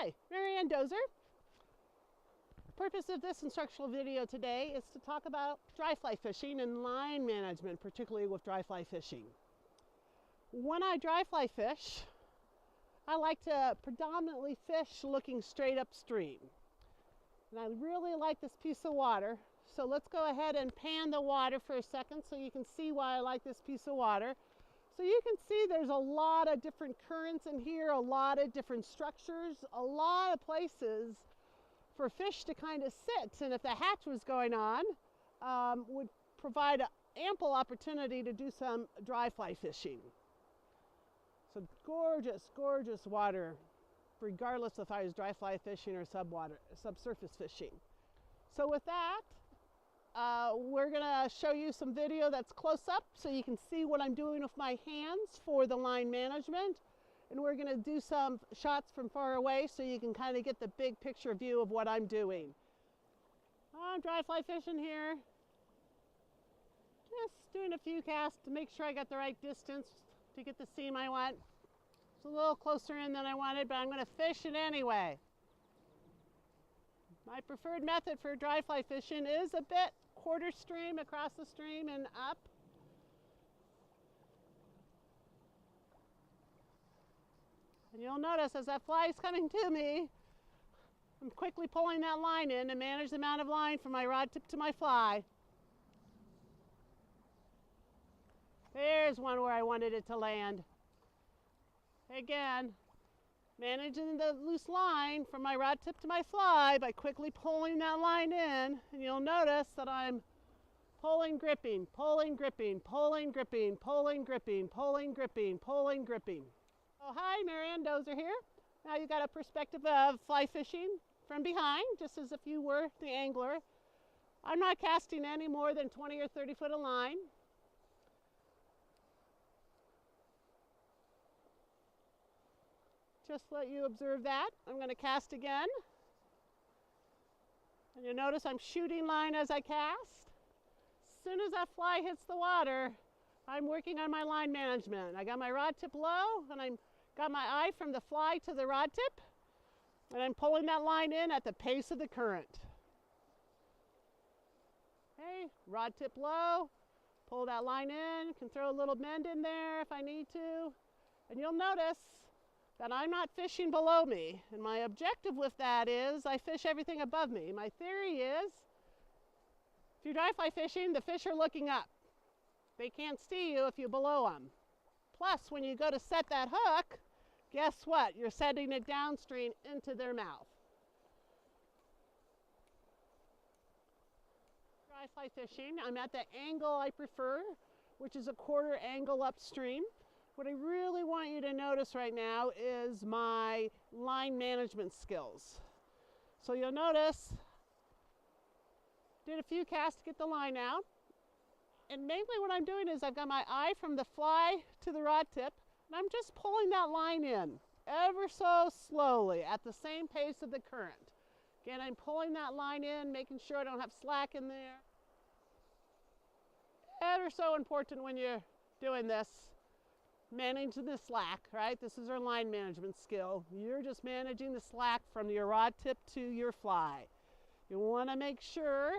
Hi, Marianne Dozer. The purpose of this instructional video today is to talk about dry fly fishing and line management, particularly with dry fly fishing. When I dry fly fish, I like to predominantly fish looking straight upstream. And I really like this piece of water, so let's go ahead and pan the water for a second so you can see why I like this piece of water. So you can see there's a lot of different currents in here, a lot of different structures, a lot of places for fish to kind of sit. And if the hatch was going on, would provide an ample opportunity to do some dry fly fishing. So gorgeous, gorgeous water, regardless if I was dry fly fishing or subsurface fishing. So with that, we're gonna show you some video that's close up so you can see what I'm doing with my hands for the line management. And we're gonna do some shots from far away so you can kind of get the big picture view of what I'm doing. I'm dry fly fishing here. Just doing a few casts to make sure I got the right distance to get the seam I want. It's a little closer in than I wanted, but I'm gonna fish it anyway. My preferred method for dry fly fishing is a bit quarter stream across the stream and up. And you'll notice as that fly is coming to me, I'm quickly pulling that line in to manage the amount of line from my rod tip to my fly. There's one where I wanted it to land. Again, managing the loose line from my rod tip to my fly by quickly pulling that line in, and you'll notice that I'm pulling, gripping, pulling, gripping, pulling, gripping, pulling, gripping, pulling, gripping, pulling, gripping. Oh, hi, Marianne Dozer here. Now you got a perspective of fly fishing from behind, just as if you were the angler. I'm not casting any more than 20 or 30 foot of line. Just let you observe that. I'm going to cast again. And you'll notice I'm shooting line as I cast. As soon as that fly hits the water, I'm working on my line management. I got my rod tip low, and I've got my eye from the fly to the rod tip, and I'm pulling that line in at the pace of the current. Okay, rod tip low, pull that line in, can throw a little bend in there if I need to. And you'll notice that I'm not fishing below me. And my objective with that is I fish everything above me. My theory is if you're dry fly fishing, the fish are looking up. They can't see you if you're below them. Plus, when you go to set that hook, guess what? You're setting it downstream into their mouth. Dry fly fishing, I'm at the angle I prefer, which is a quarter angle upstream. What I really want you to notice right now is my line management skills. So you'll notice, did a few casts to get the line out. And mainly what I'm doing is I've got my eye from the fly to the rod tip, and I'm just pulling that line in ever so slowly at the same pace of the current. Again, I'm pulling that line in, making sure I don't have slack in there. Ever so important when you're doing this. Managing the slack, right? This is our line management skill. You're just managing the slack from your rod tip to your fly. You want to make sure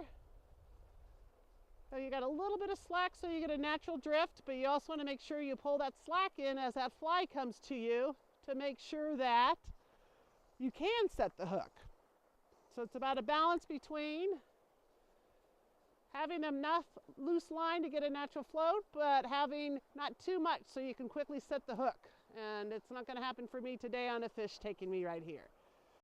that you got a little bit of slack so you get a natural drift, but you also want to make sure you pull that slack in as that fly comes to you to make sure that you can set the hook. So it's about a balance between having enough loose line to get a natural float, but having not too much so you can quickly set the hook. And it's not going to happen for me today on a fish taking me right here.